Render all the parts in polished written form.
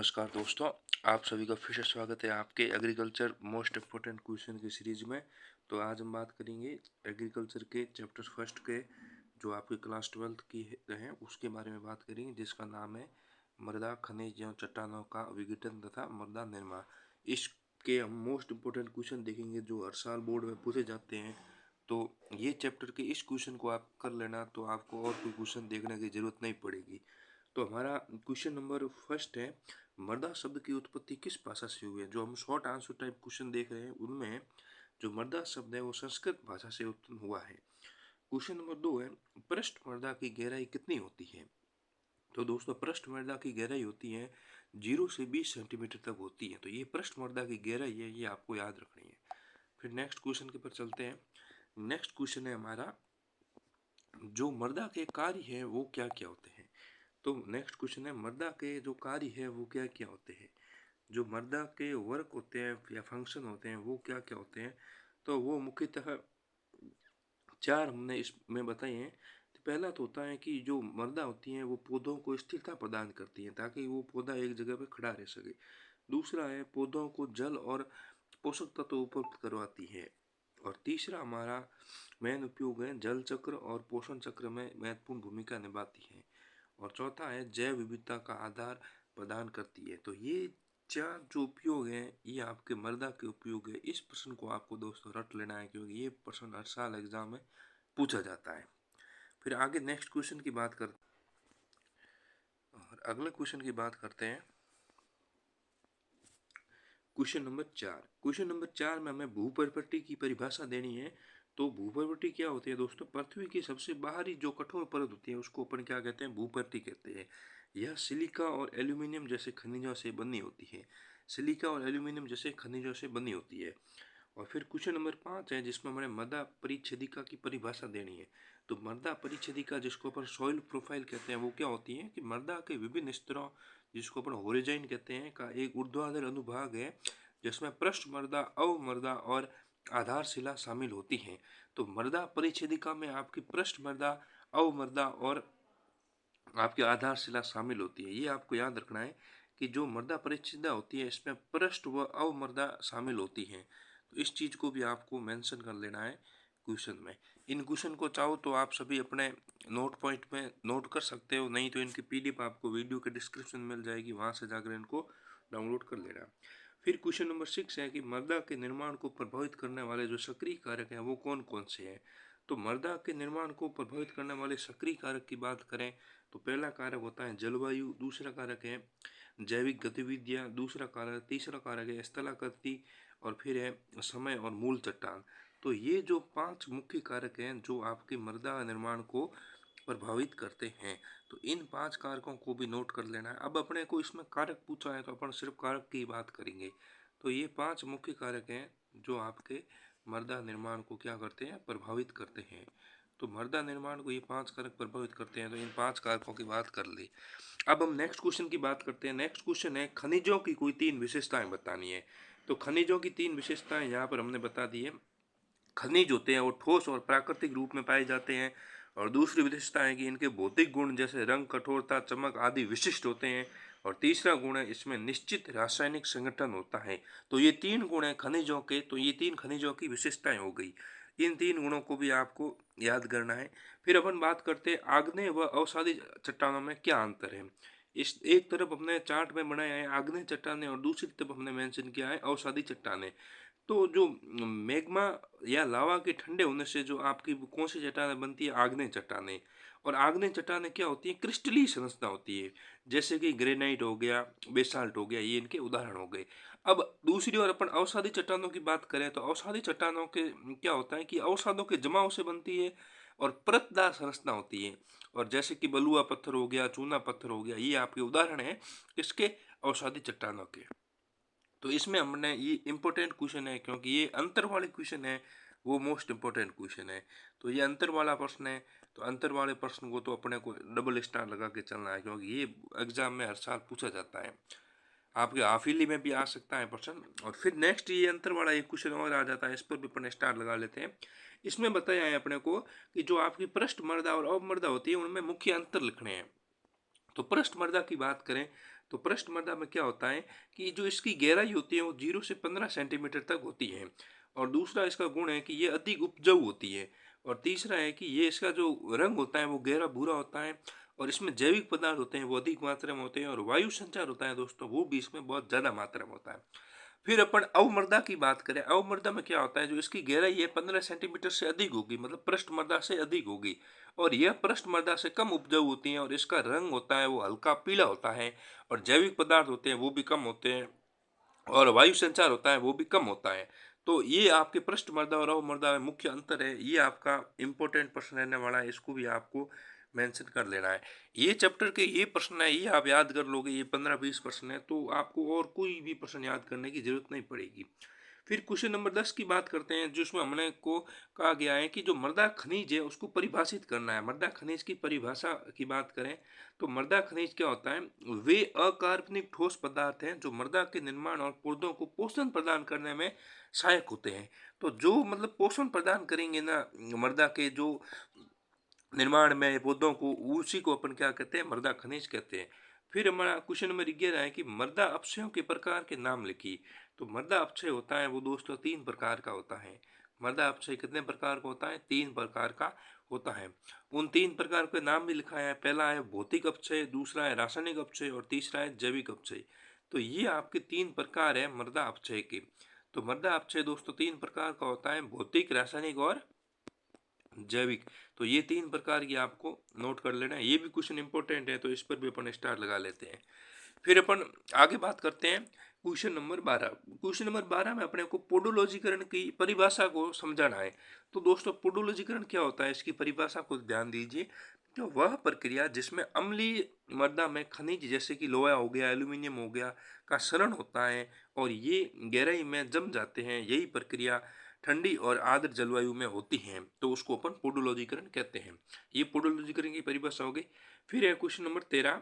नमस्कार दोस्तों, आप सभी का फिर से स्वागत है आपके एग्रीकल्चर मोस्ट इम्पोर्टेंट क्वेश्चन की सीरीज में। तो आज हम बात करेंगे एग्रीकल्चर के चैप्टर फर्स्ट के जो आपकी क्लास 12th की है उसके बारे में बात करेंगे, जिसका नाम है मृदा खनिज एवं चट्टानों का विघटन तथा मृदा निर्माण। इसके हम मोस्ट इम्पोर्टेंट क्वेश्चन देखेंगे जो हर साल बोर्ड में पूछे जाते हैं। तो ये चैप्टर के इस क्वेश्चन को आप कर लेना तो आपको और कोई क्वेश्चन देखने की जरूरत नहीं पड़ेगी। तो हमारा क्वेश्चन नंबर फर्स्ट है, मृदा शब्द की उत्पत्ति किस भाषा से हुई है। जो हम शॉर्ट आंसर टाइप क्वेश्चन देख रहे हैं उनमें जो मृदा शब्द है वो संस्कृत भाषा से उत्पन्न हुआ है। क्वेश्चन नंबर 2 है, पृष्ठ मृदा की गहराई कितनी होती है। तो दोस्तों पृष्ठ मृदा की गहराई होती है 0 से 20 सेंटीमीटर तक होती है। तो ये पृष्ठ मृदा की गहराई है, ये आपको याद रखनी है। फिर नेक्स्ट क्वेश्चन के पर चलते हैं। नेक्स्ट क्वेश्चन है हमारा, जो मृदा के कार्य है वो क्या क्या होते हैं। तो नेक्स्ट क्वेश्चन है, मृदा के जो कार्य है वो क्या क्या होते हैं। जो मृदा के वर्क होते हैं या फंक्शन होते हैं वो क्या क्या होते हैं। तो वो मुख्यतः 4 हमने इसमें बताए हैं। तो पहला तो होता है कि जो मृदा होती है वो पौधों को स्थिरता प्रदान करती है ताकि वो पौधा एक जगह पर खड़ा रह सके। दूसरा है, पौधों को जल और पोषक तत्व उपलब्ध करवाती है। और तीसरा हमारा मेन उपयोग है, जल चक्र और पोषण चक्र में महत्वपूर्ण भूमिका निभाती है। और चौथा है, जैव विविधता का आधार प्रदान करती है। तो ये 4 जो उपयोग हैं ये आपके मृदा के उपयोग है। इस प्रश्न को आपको दोस्तों रट लेना है क्योंकि ये प्रश्न हर साल एग्जाम में पूछा जाता है। फिर आगे नेक्स्ट क्वेश्चन की बात कर और अगले क्वेश्चन की बात करते हैं। क्वेश्चन नंबर 4, क्वेश्चन नंबर 4 में हमें भूप्रकृति की परिभाषा देनी है। तो भूप्रकृति क्या होती है दोस्तों, पृथ्वी की सबसे बाहरी जो कठोर परत होती है उसको अपन क्या कहते हैं, भूप्रकृति कहते हैं। यह सिलिका और एल्यूमिनियम जैसे खनिजों से बनी होती है। सिलिका और एल्यूमिनियम जैसे खनिजों से बनी होती है। और फिर क्वेश्चन नंबर 5 है जिसमें हमें मृदा परिच्छेदिका की परिभाषा देनी है। तो मृदा परिच्छेदिका जिसको अपन सॉइल प्रोफाइल कहते हैं वो क्या होती है कि मृदा के विभिन्न स्तरों जिसको अपन होरिज़ोन कहते हैं का एक ऊर्ध्वाधर अनुभाग है जिसमें पृष्ठ मृदा, अवमृदा और आधारशिला शामिल होती हैं। तो मृदा परिच्छेदिका में आपकी पृष्ठ मृदा, अवमृदा और आपकी आधारशिला शामिल होती है। ये आपको याद रखना है कि जो मृदा परिच्छेदिका होती है इसमें पृष्ठ व अवमृदा शामिल होती हैं। तो इस चीज़ को भी आपको मेंशन कर लेना है क्वेश्चन में। इन क्वेश्चन को चाहो तो आप सभी अपने नोट पॉइंट में नोट कर सकते हो, नहीं तो इनकी पीडीएफ आपको वीडियो के डिस्क्रिप्शन में मिल जाएगी, वहाँ से जाकर इनको डाउनलोड कर लेना। फिर क्वेश्चन नंबर 6 है कि मृदा के निर्माण को प्रभावित करने वाले जो सक्रिय कारक हैं वो कौन कौन से हैं। तो मृदा के निर्माण को प्रभावित करने वाले सक्रिय कारक की बात करें तो पहला कारक होता है जलवायु, दूसरा कारक है जैविक गतिविधियाँ, दूसरा कारक, तीसरा कारक है स्थलाकृति और फिर है समय और मूल चट्टान। तो ये जो 5 मुख्य कारक हैं जो आपके मृदा निर्माण को प्रभावित करते हैं। तो इन 5 कारकों को भी नोट कर लेना है। अब अपने को इसमें कारक पूछा है तो अपन सिर्फ कारक की बात करेंगे। तो ये 5 मुख्य कारक हैं जो आपके मृदा निर्माण को क्या करते हैं, प्रभावित करते हैं। तो मृदा निर्माण को ये 5 कारक प्रभावित करते हैं, तो इन 5 कारकों की बात कर ली। अब हम नेक्स्ट क्वेश्चन की बात करते हैं। नेक्स्ट क्वेश्चन है, खनिजों की कोई 3 विशेषताएं बतानी है। तो खनिजों की 3 विशेषताएं यहाँ पर हमने बता दी है। खनिज होते हैं वो ठोस और प्राकृतिक रूप में पाए जाते हैं। और दूसरी विशेषता है कि इनके भौतिक गुण जैसे रंग, कठोरता, चमक आदि विशिष्ट होते हैं। और तीसरा गुण है इसमें निश्चित रासायनिक संगठन होता है। तो ये 3 गुण हैं खनिजों के। तो ये 3 खनिजों की विशेषताएं हो गई। इन 3 गुणों को भी आपको याद करना है। फिर अपन बात करते हैं आग्नेय व अवसादी चट्टानों में क्या अंतर है। इस एक तरफ हमने चार्ट में बनाया है आग्नेय चट्टानें और दूसरी तरफ हमने मेंशन किया है अवसादी चट्टानें। तो जो मैग्मा या लावा के ठंडे होने से जो आपकी कौन सी चट्टानें बनती है, आग्नेय चट्टानें। और आग्नेय चट्टानें क्या होती है, क्रिस्टलीय संरचना होती है, जैसे कि ग्रेनाइट हो गया, बेसाल्ट हो गया, ये इनके उदाहरण हो गए। अब दूसरी ओर अपन अवसादी चट्टानों की बात करें तो अवसादी चट्टानों के क्या होता है कि अवसादों के जमाव से बनती है और परतदार संरचना होती है। और जैसे कि बलुआ पत्थर हो गया, चूना पत्थर हो गया, ये आपके उदाहरण है इसके अवसादी चट्टानों के। तो इसमें हमने ये इम्पोर्टेंट क्वेश्चन है क्योंकि ये अंतर वाले क्वेश्चन है, वो मोस्ट इम्पोर्टेंट क्वेश्चन है। तो ये अंतर वाला प्रश्न है। तो अंतर वाले प्रश्न को तो अपने को डबल स्टार लगा के चलना है क्योंकि ये एग्जाम में हर साल पूछा जाता है। आपके हाफिली में भी आ सकता है प्रश्न। और फिर नेक्स्ट ये अंतर वाला एक क्वेश्चन और आ जाता है, इस पर भी अपन स्टार लगा लेते हैं। इसमें बताया है अपने को कि जो आपकी पृष्ठ मृदा और अवमृदा होती है उनमें मुख्य अंतर लिखने हैं। तो पृष्ठ मृदा की बात करें तो पृष्ठ मृदा में क्या होता है कि जो इसकी गहराई होती है वो 0 से 15 सेंटीमीटर तक होती है। और दूसरा इसका गुण है कि ये अधिक उपजाऊ होती है। और तीसरा है कि ये इसका जो रंग होता है वो गहरा भूरा होता है। और इसमें जैविक पदार्थ होते हैं वो अधिक मात्रा में होते हैं, और वायु संचार होता है दोस्तों वो भी इसमें बहुत ज़्यादा मात्रा में होता है। फिर अपन अवमृदा की बात करें, अवमृदा में क्या होता है, जो इसकी गहराई है 15 सेंटीमीटर से अधिक होगी, मतलब पृष्ठ मृदा से अधिक होगी। और यह पृष्ठ मृदा से कम उपजाऊ होती है, और इसका रंग होता है वो हल्का पीला होता है। और जैविक पदार्थ होते हैं वो भी कम होते हैं, और वायु संचार होता है वो भी कम होता है। तो ये आपके पृष्ठ मृदा और अवमृदा में मुख्य अंतर है। ये आपका इंपॉर्टेंट प्रश्न रहने वाला है, इसको भी आपको मेंशन कर लेना है। ये चैप्टर के ये प्रश्न है, ये आप याद कर लोगे, ये 15-20 प्रश्न है, तो आपको और कोई भी प्रश्न याद करने की जरूरत नहीं पड़ेगी। फिर क्वेश्चन नंबर 10 की बात करते हैं, जिसमें हमने को कहा गया है कि जो मृदा खनिज है उसको परिभाषित करना है। मृदा खनिज की परिभाषा की बात करें तो मृदा खनिज क्या होता है, वे अकार्बनिक ठोस पदार्थ हैं जो मृदा के निर्माण और पौधों को पोषण प्रदान करने में सहायक होते हैं। तो जो मतलब पोषण प्रदान करेंगे ना मृदा के जो निर्माण में पौधों को, उसी को अपन क्या कहते हैं, मृदा खनिज कहते हैं। फिर हमारा क्वेश्चन नंबर 11 है कि मृदा अपक्षयों के प्रकार के नाम लिखिए। तो मृदा अपक्षय होता है वो दोस्तों 3 प्रकार का होता है। मृदा अपक्षय कितने प्रकार का होता है, 3 प्रकार का होता है। उन 3 प्रकार के नाम भी लिखा है। पहला है भौतिक अपक्षय, दूसरा है रासायनिक अपक्षय, और तीसरा है जैविक अपक्षय। तो ये आपके 3 प्रकार है मृदा अपक्षय के। तो मृदा अपक्षय दोस्तों 3 प्रकार का होता है, भौतिक, रासायनिक और जैविक। तो ये 3 प्रकार की आपको नोट कर लेना है। ये भी क्वेश्चन इंपॉर्टेंट है, तो इस पर भी अपन स्टार लगा लेते हैं। फिर अपन आगे बात करते हैं क्वेश्चन नंबर 12। क्वेश्चन नंबर 12 में अपने को पोडोलॉजीकरण की परिभाषा को समझाना है। तो दोस्तों पोडोलॉजीकरण क्या होता है, इसकी परिभाषा को ध्यान दीजिए। तो वह प्रक्रिया जिसमें अम्लीय मृदा में खनिज जैसे कि लोहा हो गया, एल्यूमिनियम हो गया, का शरण होता है और ये गहराई में जम जाते हैं, यही प्रक्रिया ठंडी और आर्द्र जलवायु में होती हैं, तो उसको अपन पोडोलॉजीकरण कहते हैं। ये पोडोलॉजीकरण की परिभाषा हो गई। फिर है क्वेश्चन नंबर 13,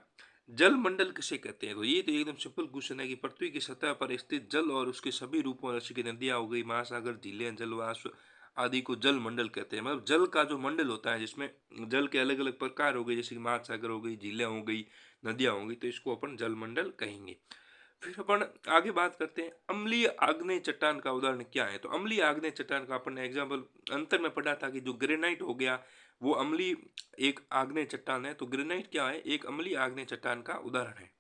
जल मंडल किसे कहते हैं। तो ये तो एकदम सिंपल क्वेश्चन है कि पृथ्वी की सतह पर स्थित जल और उसके सभी रूपों जैसे कि नदियां हो गई, महासागर, झीलें, जलवाष्प आदि को जल मंडल कहते हैं। मतलब जल का जो मंडल होता है जिसमें जल के अलग अलग प्रकार हो गए, जैसे कि महासागर हो गई, झीलें हो गई, नदियां हो गई, तो इसको अपन जल मंडल कहेंगे। फिर अपन आगे बात करते हैं अम्लीय आग्नेय चट्टान का उदाहरण क्या है। तो अम्लीय आग्नेय चट्टान का अपन ने एग्जाम्पल अंतर में पढ़ा था कि जो ग्रेनाइट हो गया वो अम्लीय एक आग्नेय चट्टान है। तो ग्रेनाइट क्या है, एक अम्लीय आग्नेय चट्टान का उदाहरण है।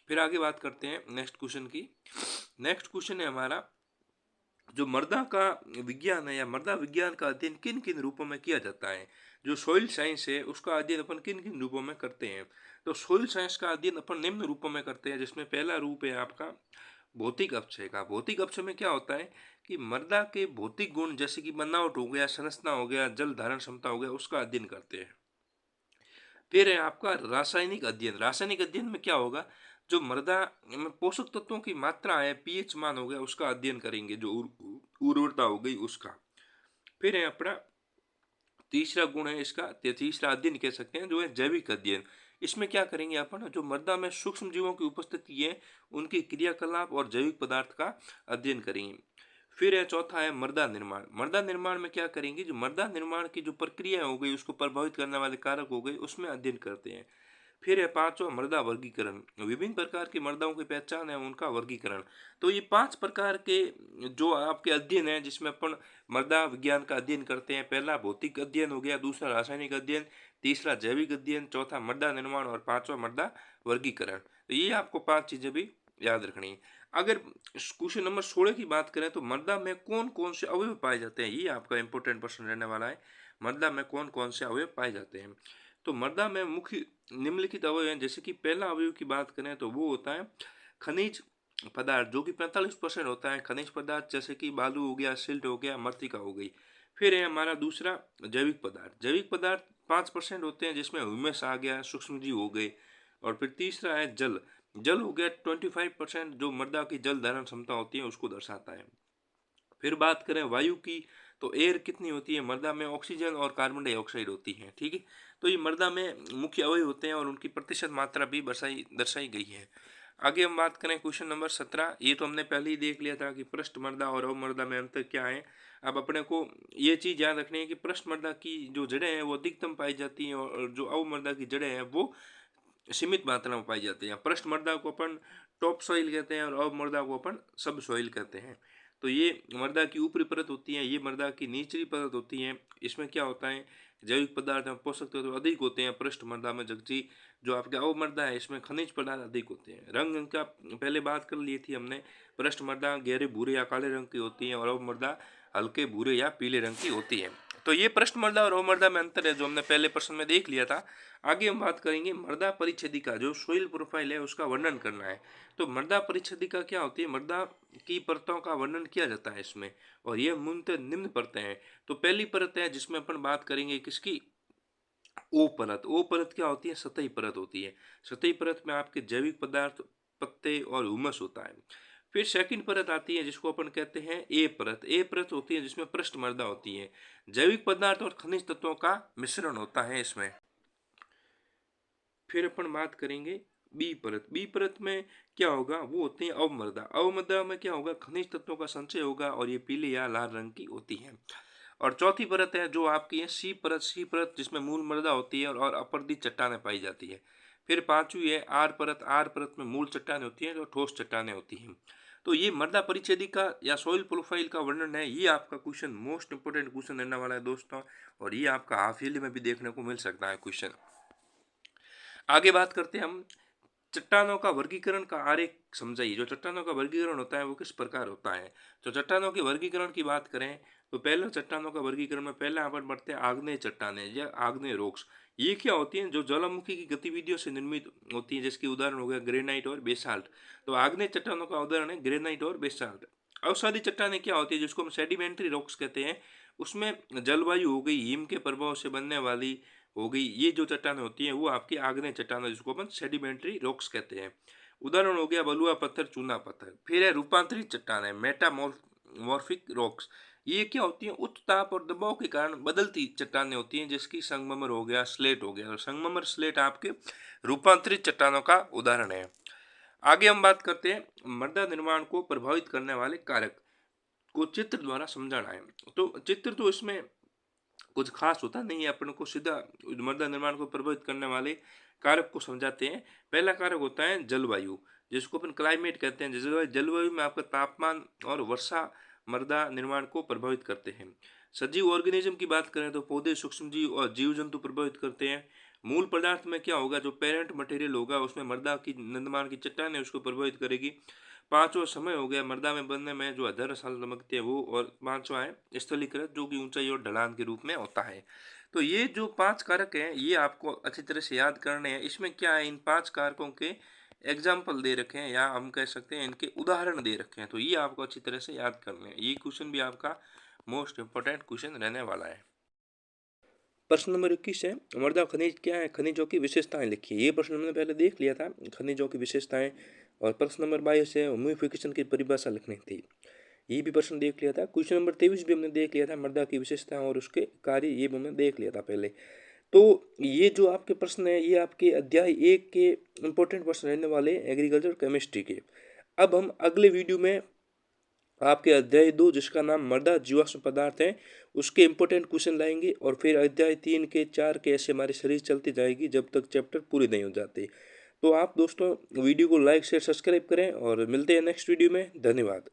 फिर आगे बात करते हैं नेक्स्ट क्वेश्चन की। नेक्स्ट क्वेश्चन है हमारा, जो मृदा का विज्ञान है या मृदा विज्ञान का अध्ययन किन किन रूपों में किया जाता है। जो सोइल साइंस है उसका अध्ययन अपन किन किन रूपों में करते हैं। तो सोइल साइंस का अध्ययन अपन निम्न रूपों में करते हैं, जिसमें पहला रूप है आपका भौतिक अपक्षय का। भौतिक अपक्षय में क्या होता है कि मृदा के भौतिक गुण जैसे कि बनावट हो गया, संरचना हो गया, जल धारण क्षमता हो गया, उसका अध्ययन करते हैं। फिर है आपका रासायनिक अध्ययन। रासायनिक अध्ययन में क्या होगा, जो मृदा में पोषक तत्वों की मात्रा है, पीएच मान हो गया, उसका अध्ययन करेंगे, जो उर्वरता हो गई उसका। फिर है अपना तीसरा गुण है इसका, तीसरा अध्ययन कह सकते हैं, जो है जैविक अध्ययन। इसमें क्या करेंगे अपन, जो मृदा में सूक्ष्म जीवों की उपस्थिति है उनकी क्रियाकलाप और जैविक पदार्थ का अध्ययन करेंगे। फिर है चौथा है मृदा निर्माण। मृदा निर्माण में क्या करेंगे, जो मृदा निर्माण की जो प्रक्रिया हो गई, उसको प्रभावित करने वाले कारक हो गए, उसमें अध्ययन करते हैं। फिर है पांचवा मृदा वर्गीकरण। विभिन्न प्रकार की मृदाओं की पहचान है, उनका वर्गीकरण। तो ये 5 प्रकार के जो आपके अध्ययन है जिसमें अपन मृदा विज्ञान का अध्ययन करते हैं। पहला भौतिक अध्ययन हो गया, दूसरा रासायनिक अध्ययन, तीसरा जैविक अध्ययन, चौथा मृदा निर्माण और पांचवा मृदा वर्गीकरण। तो ये आपको 5 चीजें भी याद रखनी है। अगर क्वेश्चन नंबर 16 की बात करें तो मृदा में कौन कौन से अवयव पाए जाते हैं, ये आपका इंपॉर्टेंट प्रश्न रहने वाला है। मृदा में कौन कौन से अवयव पाए जाते हैं। तो मृदा में मुख्य निम्नलिखित अवयव हैं। जैसे कि पहला अवयव की बात करें तो वो होता है खनिज पदार्थ, जो कि 45% होता है। खनिज पदार्थ जैसे कि बालू हो गया, सिल्ट हो गया, मृतिका हो गई। फिर है हमारा दूसरा जैविक पदार्थ। जैविक पदार्थ 5% होते हैं, जिसमें ह्यूमस आ गया, सूक्ष्मजीव हो गए। और फिर तीसरा है जल। जल हो गया 25%, जो मृदा की जल धारण क्षमता होती है उसको दर्शाता है। फिर बात करें वायु की, तो एयर कितनी होती है मृदा में, ऑक्सीजन और कार्बन डाइऑक्साइड होती है, ठीक है। तो ये मृदा में मुख्य अवयव होते हैं और उनकी प्रतिशत मात्रा भी दर्शाई गई है। आगे हम बात करें क्वेश्चन नंबर 17। ये तो हमने पहले ही देख लिया था कि पृष्ठ मृदा और अवमृदा में अंतर क्या है। अब अपने को ये चीज़ याद रखनी है कि पृष्ठ मृदा की जो जड़ें हैं वो अधिकतम पाई जाती हैं, और जो अवमृदा की जड़ें हैं वो सीमित मात्रा में पाई जाती है। पृष्ठ मृदा को अपन टॉप सॉइल कहते हैं और अवमृदा को अपन सब सॉइल कहते हैं। तो ये मृदा की ऊपरी परत होती है, ये मृदा की निचली परत होती है। इसमें क्या होता है, जैविक पदार्थ एवं पोषक तत्व तो अधिक होते हैं पृष्ठ मृदा में, जबकि जो आपके अवमृदा है इसमें खनिज पदार्थ अधिक होते हैं। रंग इनका पहले बात कर ली थी हमने, पृष्ठ मृदा गहरे भूरे या काले रंग की होती है और अवमृदा हल्के भूरे या पीले रंग की होती है। तो ये पृष्ठ मृदा और अवमृदा में अंतर है जो हमने पहले प्रश्न में देख लिया था। आगे हम बात करेंगे मृदा परिच्छेदिका, जो सोइल प्रोफाइल है उसका वर्णन करना है। तो मृदा परिच्छेदिका क्या होती है, मृदा की परतों का वर्णन किया जाता है इसमें, और ये मूलतः निम्न परतें हैं। तो पहली परत है जिसमें अपन बात करेंगे किसकी, ओ परत। ओ परत क्या होती है, सतही परत होती है। सतही परत में आपके जैविक पदार्थ, पत्ते और हुमस होता है। फिर सेकंड परत आती है जिसको अपन कहते हैं ए परत। ए परत होती है जिसमें पृष्ठ मृदा होती है, जैविक पदार्थ और खनिज तत्वों का मिश्रण होता है इसमें। फिर अपन बात करेंगे बी परत। बी परत में क्या होगा, वो होती है अवमृदा। अवमृदा में क्या होगा, खनिज तत्वों का संचय होगा और ये पीले या लाल रंग की होती है। और चौथी परत है जो आपकी है सी परत। सी परत जिसमें मूल मृदा होती है और अपरदित चट्टानें पाई जाती है। फिर पांचवी है आर परत। आर परत में मूल चट्टानें होती हैं जो ठोस चट्टानें होती हैं। तो ये मृदा परिच्छेदिका या सॉइल प्रोफाइल का वर्णन है। ये आपका क्वेश्चन मोस्ट इंपोर्टेंट क्वेश्चन रहने वाला है दोस्तों, और ये आपका हाफ ईयरली में भी देखने को मिल सकता है क्वेश्चन। आगे बात करते हैं हम चट्टानों का वर्गीकरण का आरेख समझाइए। जो चट्टानों का वर्गीकरण होता है वो किस प्रकार होता है। तो चट्टानों के वर्गीकरण की बात करें तो पहले चट्टानों का वर्गीकरण में पहला अपन बढ़ते हैं आग्नेय चट्टानें या आग्नेय रॉक्स। ये क्या होती हैं, जो ज्वालामुखी की गतिविधियों से निर्मित होती हैं, जिसकी उदाहरण हो गया ग्रेनाइट और बेसाल्ट। तो आग्नेय चट्टानों का उदाहरण है ग्रेनाइट और बेसाल्ट। अवसादी चट्टानें क्या होती है, जिसको हम सेडिमेंट्री रॉक्स कहते हैं। उसमें जलवायु हो गई, हिम के प्रभाव से बनने वाली हो गई, ये जो चट्टानें होती हैं वो आपकी आग्नेय चट्टानें, जिसको अपन सेडिमेंट्री रॉक्स कहते हैं। उदाहरण हो गया बलुआ पत्थर, चूना पत्थर। फिर है रूपांतरित चट्टानें, मेटामॉर्फिक रॉक्स। ये क्या होती हैं, उच्च ताप और दबाव के कारण बदलती चट्टानें होती हैं, जिसकी संगमरमर हो गया, स्लेट हो गया। और संगमरमर स्लेट आपके रूपांतरित चट्टानों का उदाहरण है। आगे हम बात करते हैं मृदा निर्माण को प्रभावित करने वाले कारक को चित्र द्वारा समझाना है। तो चित्र तो इसमें कुछ खास होता नहीं है, अपन को सीधा मृदा निर्माण को प्रभावित करने वाले कारक को समझाते हैं। पहला कारक होता है जलवायु, जिसको अपन क्लाइमेट कहते हैं। जलवायु में आपका तापमान और वर्षा मृदा निर्माण को प्रभावित करते हैं। सजीव ऑर्गेनिज्म की बात करें तो पौधे, सूक्ष्म जीव और जीव जंतु प्रभावित करते हैं। मूल पदार्थ में क्या होगा, जो पेरेंट मटेरियल होगा उसमें मृदा की निर्माण की चट्टान है उसको प्रभावित करेगी। पांचवा समय हो गया मृदा में बनने में जो हजारों साल लगते हैं वो। और पांचवा है स्थलीकृत, जो कि ऊंचाई और ढलान के रूप में होता है। तो ये जो पांच कारक हैं ये आपको अच्छी तरह से याद करने हैं। इसमें क्या है, इन पांच कारकों के एग्जाम्पल दे रखे हैं, या हम कह सकते हैं इनके उदाहरण दे रखे हैं। तो ये आपको अच्छी तरह से याद करने हैं। ये क्वेश्चन भी आपका मोस्ट इंपोर्टेंट क्वेश्चन रहने वाला है। प्रश्न नंबर 21 है, मृदा खनिज क्या है, खनिजों की विशेषताएं लिखिए। ये प्रश्न हमने पहले देख लिया था, खनिजों की विशेषताएं। और प्रश्न नंबर 22 है, ह्यूमिफिकेशन की परिभाषा लिखनी थी। ये भी प्रश्न देख लिया था। क्वेश्चन नंबर 23 भी हमने देख लिया था, मृदा की विशेषताएं और उसके कार्य, ये भी हमने देख लिया था पहले। तो ये जो आपके प्रश्न है ये आपके अध्याय 1 के इंपॉर्टेंट प्रश्न रहने वाले एग्रीकल्चर केमिस्ट्री के। अब हम अगले वीडियो में आपके अध्याय 2 जिसका नाम मृदा जीवाश्म पदार्थ है उसके इंपॉर्टेंट क्वेश्चन लाएंगे। और फिर अध्याय 3 के 4 के ऐसे हमारी सीरीज चलती जाएगी जब तक चैप्टर पूरे नहीं हो जाते। तो आप दोस्तों वीडियो को लाइक शेयर सब्सक्राइब करें और मिलते हैं नेक्स्ट वीडियो में। धन्यवाद।